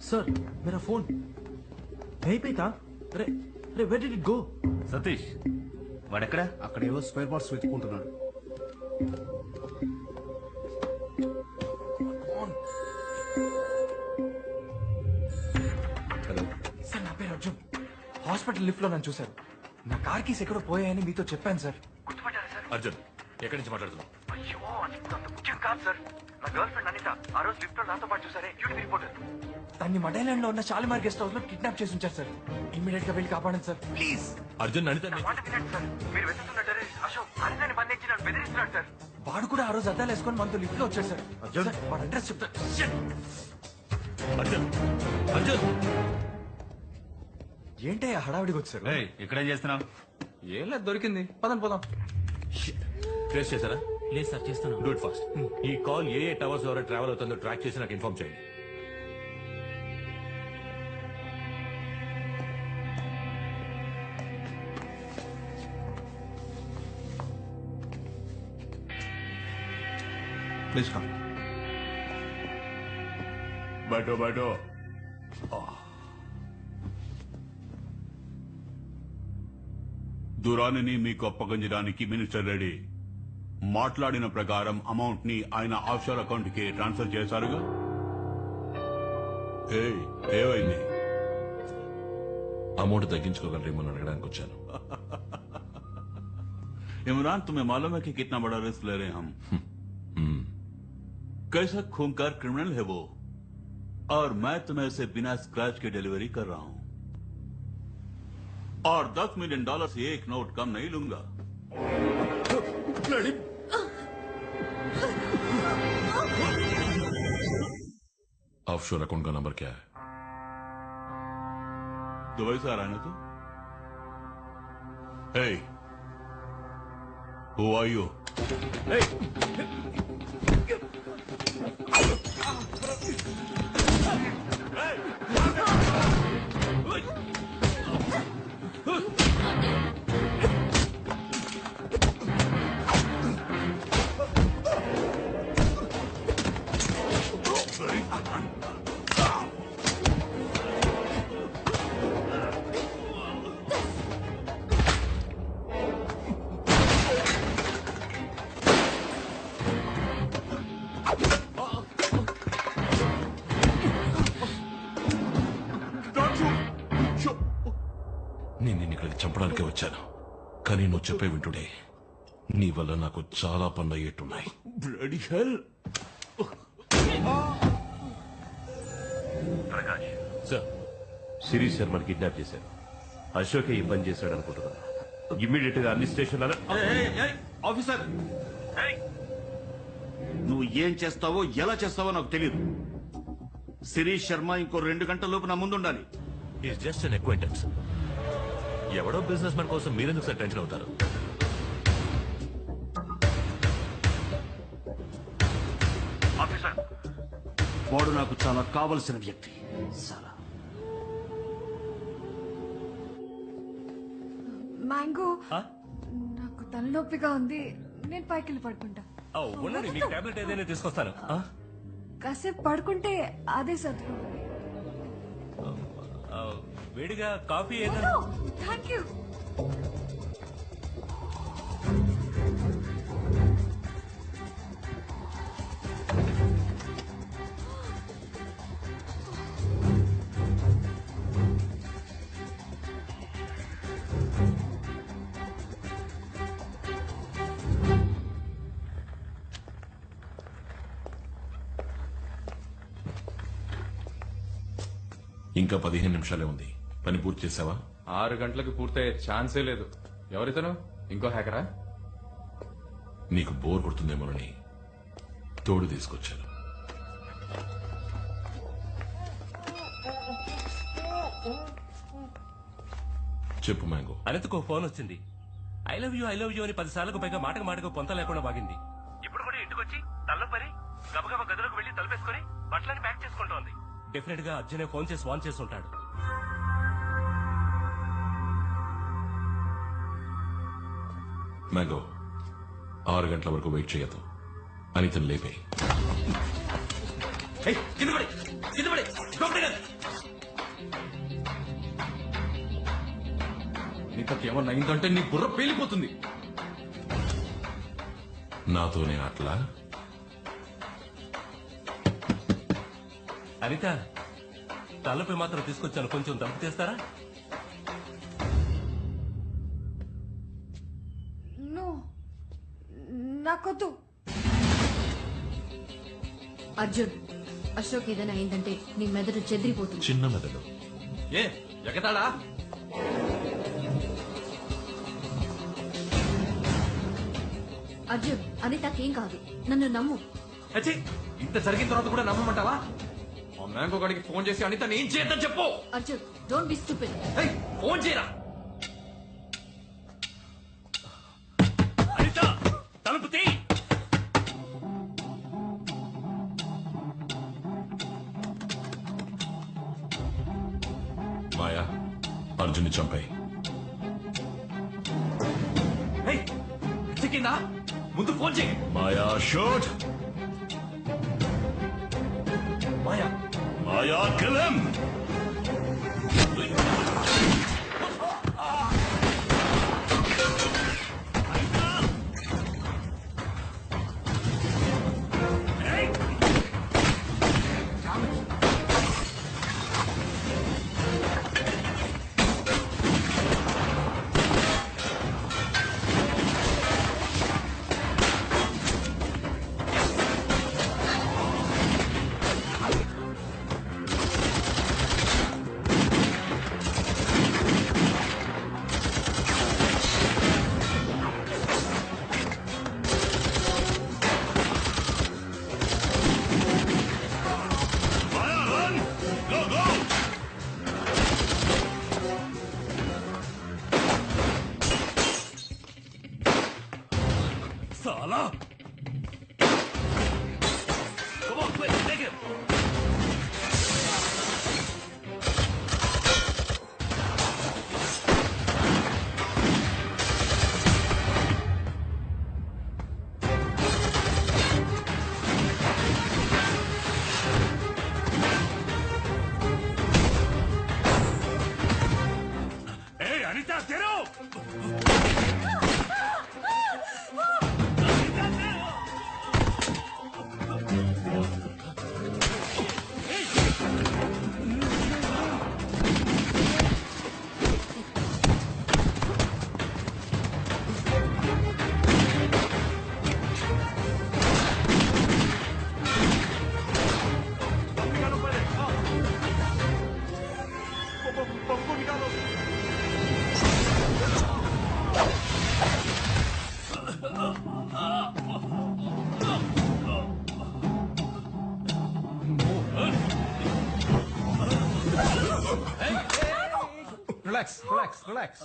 Sir मेरा phone यहीं पे था. अरे अरे where did it go? Satish వాడెక్కడా? అక్కడేవో స్పేర్ పార్ట్స్ వెతుక్కుంటున్నాడు. హలో సార్, నా పేరు అర్జున్. హాస్పిటల్ లిఫ్ట్ లో నన్ను చూశారు. నా కార్ కీస్ ఎక్కడో పోయాయని మీతో చెప్పాను సార్. గుర్తుపట్టారా సార్? అర్జున్ ఎక్కడి నుంచి మాట్లాడుతున్నావు? అయ్యో, అంత ముఖ్యం కాదు సార్. నా గర్ల్ ఫ్రెండ్ అనిత ఆ రోజు లిఫ్ట్ లో నాతో పాటు చూసారే డ్యూటీ రిపోర్టర్. దాన్ని మడైలాండ్ లో ఉన్న షాలిమార్ గెస్ట్ హౌస్ లో కిడ్నాప్ చేసి ఉంచారు సార్. ఇమ్మీడియట్ గా వెళ్ళి కాపాడండి సార్, ప్లీజ్. అర్జున్ అనిత మాట వినండి సార్. మీరు వెతుకుతున్న టెర్రరిస్ట్ అశోక్ అనితని బంధించి నన్ను బెదిరిస్తున్నాడు సార్. వాడు కూడా ఆ రోజు అద్దాలు వేసుకొని మనతో లిఫ్ట్ లో వచ్చాడు సార్. అర్జున్? సార్, వాడు అడ్రస్ చెప్తారు. అర్జున్ అర్జున్ ఏంటయ్యా హడావిడికి వచ్చారు? ఇక్కడేం చేస్తున్నావు? ఏం లేదు, దొరికింది. పదండి పోదాం. ట్రేస్ చేశారా? లేదు సార్, చేస్తాను. Do it fast. ఈ కాల్ ఏ టవర్స్ ద్వారా ట్రావెల్ అవుతుందో ట్రాక్ చేసి నాకు ఇన్ఫార్మ్ చేయండి. Please come. बैठो बैठो. దురానిని మీకు అప్పగించడానికి మినిస్టర్ రెడీ. మాట్లాడిన ప్రకారం అమౌంట్ ని ఆయన ఆఫ్షోర్ అకౌంట్ కి ట్రాన్స్ఫర్ చేశారుగా. ఏమైంది? అమౌంట్ తగ్గించుకోగలరేమో అడగడానికి వచ్చాను. इमरान तुम्हें मालूम है कि कितना बड़ा रिस्क ले रहे हैं हम. कैसा खूंखार क्रिमिनल है वो, और मैं तुम्हें उसे बिना स्क्रैच के डिलीवरी कर रहा हूं. और $10 मिलियन से एक नोट कम नहीं लूंगा. ऑफशोर अकाउंट का नंबर क्या है? दुबई से आ रहा है ना तू? Hey, who are you? నేను నిన్ను ఇక్కడికి చంపడానికే వచ్చాను, కానీ నువ్వు చెప్పే వింటుడే నీ వల్ల నాకు చాలా పనులు అయ్యేట్టున్నాయి. Bloody hell! Prakash sir, Shirish శర్మని కిడ్నాప్ చేశారు. అశోకే ఈ పని చేశాడు అనుకుంటున్నాను. ఇమ్మీడియట్ గా అన్ని స్టేషన్లలో ఆఫీసర్, నువ్వు ఏం చేస్తావో ఎలా చేస్తావో నాకు తెలియదు. శిరీష్ శర్మ ఇంకో 2 గంటల లోపు నా ముందు ఉండాలి. Is just an acquaintance. ఎవడో బిజినెస్ మ్యాన్ కోసం మీరెందుకు సార్ టెన్షన్ అవుతారు? ఆఫీసర్, వాడు నాకు చాలా కావలసిన వ్యక్తి. చాలా. మ్యాంగో, నాకు తలనొప్పిగా ఉంది, నేను పైకి వెళ్ళి పడుకుంటా. ఉండండి, మీకు టాబ్లెట్ ఏదైనా తీసుకొస్తాను. కాసేపు పడుకుంటే అదే సర్దుకుంటుంది. వేడిగా కాఫీ ఏదైనా? Thank you. ఇంకా 15 నిమిషాలే ఉంది. పని పూర్తి చేసావా? 6 గంటలకు పూర్తయ్యే ఛాన్సే లేదు. ఎవరితను? ఇంకో హ్యాకరా? నీకు బోర్ కొడుతుందేమోనని తోడు తీసుకొచ్చాను. చెప్పు మ్యాంగో. అనితకు ఫోన్ వచ్చింది. ఐ లవ్ యూ అని 10 సార్లకు పైగా మాటకు పొంత లేకుండా బాగింది. ఇప్పుడు కూడా ఇంటికి వచ్చి తల్లపరి గబగబా గదిలోకి వెళ్లి తలపేసుకుని బట్టలని ప్యాక్ చేసుకుంటోంది. డెఫినెట్ గా అర్జునే ఫోన్ చేసి వాన్ చేసి ఉంటాడు. మ్యాంగో, 6 గంటల వరకు వెయిట్ చేయొద్దు. అనితను లేపే. ఏయ్, కింద పడి డాక్టర్ నీకు ఏమన్నా అయిందంటే నీ బుర్ర పేలిపోతుంది. నాతోనే అట్లా అనిత తలపై మాత్రం తీసుకొచ్చాను, కొంచెం దంపు తీస్తారా? నో, నాకొద్దు. అర్జున్, అశోక్ ఏదైనా అయిందంటే నీ మెదడు చెదిరిపోతుంది. చిన్న మెదడు. ఏ ఎగతాడా? అర్జున్, అనితకేం కాదు, నన్ను నమ్ము. అచ్చి, ఇంత జరిగిన తర్వాత కూడా నమ్మమంటావా? ఆ మ్యాంగో గడికి ఫోన్ చేసి అనిత ఏం చేద్దాం చెప్పు. Arjun, don't be stupid. ఏయ్, ఫోన్ చేయరా. అనిత తలుపు తీ. మాయా, అర్జున్ని చంపాయి. ఏయ్, చిక్కిందా? ముందు ఫోన్ చేయి. మాయా షూట్. మాయా, మాయా kill him. సాలా. Come on, quick, take him. Hey, Anita, get up! Relax.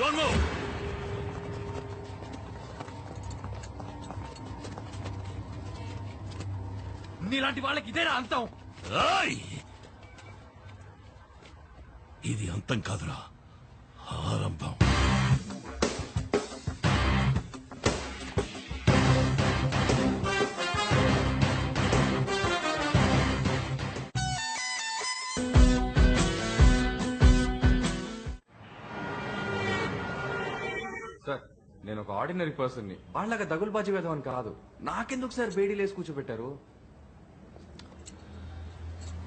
Don't move. నీలాంటి వాళ్ళకి ఇదేనా అంతం? ఏయ్! ఇది అంతం కాదురా, ఆరంభం. సార్ నేను ఒక ఆర్డినరీ పర్సన్ని. వాళ్ళగా దగులుబాజీ వేద్దామని కాదు. నాకెందుకు సార్ బేడీలేసి కూర్చోబెట్టారు?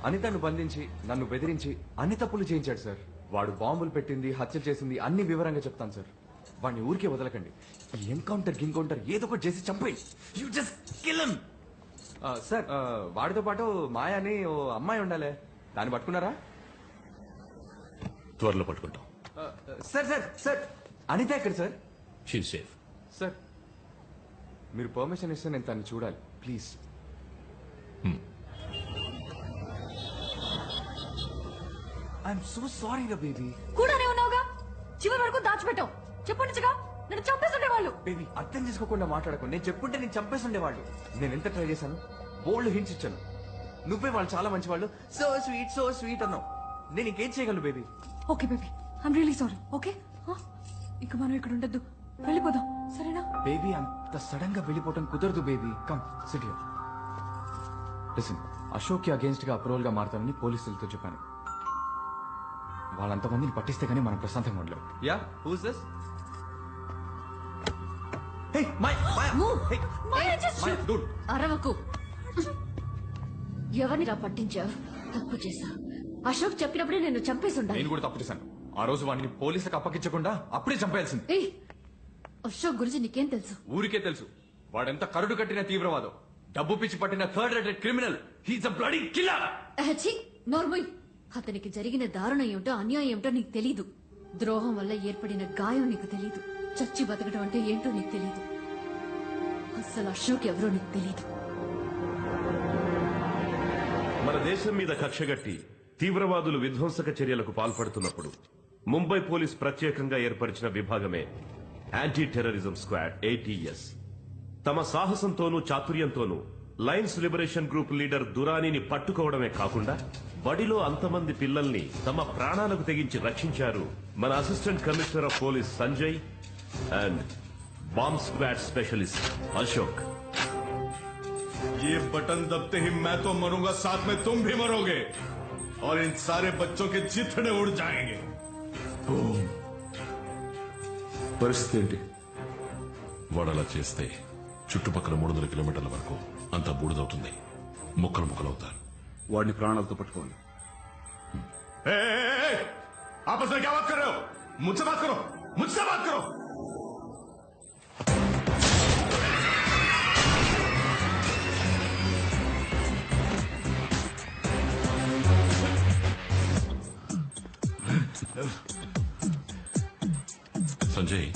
అనితను బంధించి నన్ను బెదిరించి అన్ని తప్పులు చేయించాడు సార్. వాడు బాంబులు పెట్టింది, హత్య చేసింది అన్ని వివరంగా చెప్తాను సార్. వాడిని ఊరికే వదలకండి. ఈ ఎన్కౌంటర్ ఏదో ఒకటి చేసి చంపేయి. You just kill him. Sir వాడితో పాటు మాయా అని ఓ అమ్మాయి ఉండాలి. దాన్ని పట్టుకున్నారా? త్వరలో పట్టుకుంటాం. సార్ సార్ సార్ అనిత ఎక్కడ సార్? She safe. సార్ మీరు పర్మిషన్ ఇస్తే నేను తను చూడాలి ప్లీజ్. ఐఎమ్ సో సారీ రా బేబీ. కూడానే ఉన్నావుగా, చివరి వరకు దాచిపెట్టావు. చెప్పండిగా, నన్ను చంపేస్తుండేవాళ్ళు. బేబీ అర్థం చేసుకోకుండా మాట్లాడకు. నేను చెప్పుంటే నేను చంపేస్తుండేవాళ్ళు. నేను ఎంత ట్రై చేశాను, బోల్డ్ హింట్స్ ఇచ్చాను. నువ్వే వాళ్ళు చాలా మంచి వాళ్ళు, సో స్వీట్ అన్నావు. నేను ఇంకేం చేయగలను baby? Okay baby, I'm really sorry. Okay, ఇక మనం ఇక్కడ ఉండద్దు, వెళ్ళిపోదాం సరేనా? బేబీ అంత సడన్ గా వెళ్ళిపోవటం కుదరదు baby. Come SIT here. Listen, Ashok కి అగేన్స్ట్ గా అప్రూవల్ గా మారుతానని పోలీసులతో చెప్పాను. వాళ్ళంతమందిని పట్టిస్తే గానీ మనం ప్రశాంతంగా ఉండలేం. Yeah, who's this? Hey Maya, Move. dude. అరవకు. ఎవరినిరా పట్టించావు? తప్పు చేశా. అశోక్ చెప్పినప్పుడే నేను చంపేసి ఉండాలి. నేను కూడా తప్పు చేశాను. ఆ రోజు వాడిని పోలీసులకు అప్పగించకుండా అప్పుడే చంపేయాల్సింది. ఏయ్, అశోక్ గురించి నీకేం తెలుసు? ఊరికే తెలుసు. వాడెంత కరుడు కట్టిన తీవ్రవాదం, డబ్బు పిచ్చి పట్టిన third rated criminal. He's a bloody killer. అహచి, నోర్మోయ్. అతనికి జరిగిన దారుణం ఏమిటో, అన్యాయం ఏమిటో నీకు తెలీదు. ద్రోహం వల్ల ఏర్పడిన గాయం నీకు తెలీదు. చచ్చి బతకడం అంటే ఏంటో నీకు తెలీదు. అసలు అశోక్ ఎవరో నీకు తెలీదు. మన దేశం మీద కక్షగట్టి తీవ్రవాదులు విధ్వంసక చర్యలకు పాల్పడుతున్నప్పుడు ముంబై పోలీస్ ప్రత్యేకంగా ఏర్పరిచిన విభాగమే యాంటీ టెర్రరిజం స్క్వాడ్, ATS. తమ సాహసంతోనూ చాతుర్యంతోనూ లయన్స్ లిబరేషన్ గ్రూప్ లీడర్ దురానీని పట్టుకోవడమే కాకుండా బడిలో అంతమంది పిల్లల్ని తమ ప్రాణాలకు తెగించి రక్షించారు మన assistant commissioner of police Sanjay and bomb squad specialist Ashok. ये बटन दबते ही मैं तो मरूंगा, साथ में तुम भी मरोगे और इन सारे बच्चों के चिथड़े उड़ जाएंगे. పరిస్థితి ఏంటి? వాడలా చేస్తే చుట్టుపక్కల 300 కిలోమీటర్ల వరకు అంతా బూడిదవుతుంది. ముక్కలవుతారు. वाड़नी प्राणालतो पట్టుకోండి. आपस में क्या बात कर रहे हो? मुझसे बात करो, मुझसे बात करो. సంజయ్,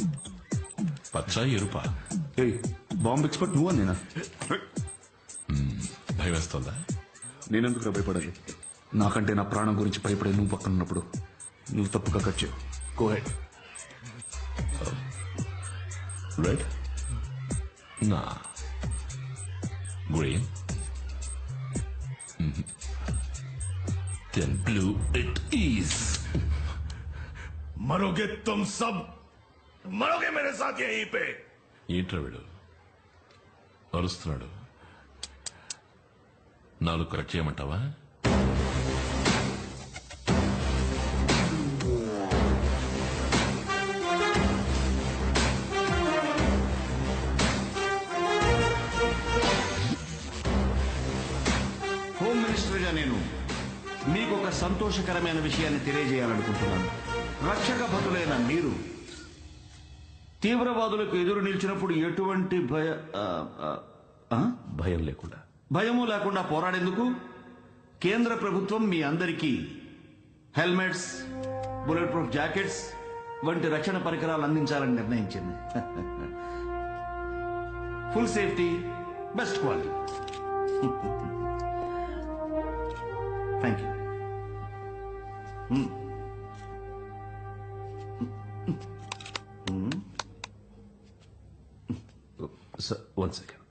పచ్చా ఎరుపా? బాంబ్ ఎక్స్పర్ట్ నువ్వు నేనా? భయం వేస్తుందా? నేనెందుకు భయపడాలి? నాకంటే నా ప్రాణం గురించి భయపడే నువ్వు పక్కన ఉన్నప్పుడు నువ్వు తప్పుగా కట్ చేయవు. Go ahead. రెడ్, నా green, then blue it is. मरोगे तुम सब, मरोगे मेरे साथ यहीं पे. ఏంట్రా వీడు అరుస్తున్నాడు? నాలుగు కరెక్ట్ చేయమంటావా? హోమ్ మినిస్టర్గా నేను మీకు ఒక సంతోషకరమైన విషయాన్ని తెలియజేయాలనుకుంటున్నాను. రక్షక భటులైన మీరు తీవ్రవాదులకు ఎదురు నిలిచినప్పుడు ఎటువంటి భయం లేకుండా, భయము లేకుండా పోరాడేందుకు కేంద్ర ప్రభుత్వం మీ అందరికీ హెల్మెట్స్, బుల్లెట్ ప్రూఫ్ జాకెట్స్ వంటి రక్షణ పరికరాలు అందించాలని నిర్ణయించింది. Full safety, best quality. Thank you. Sir 1 second.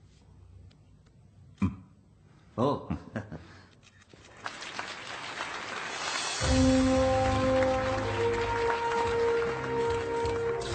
Oh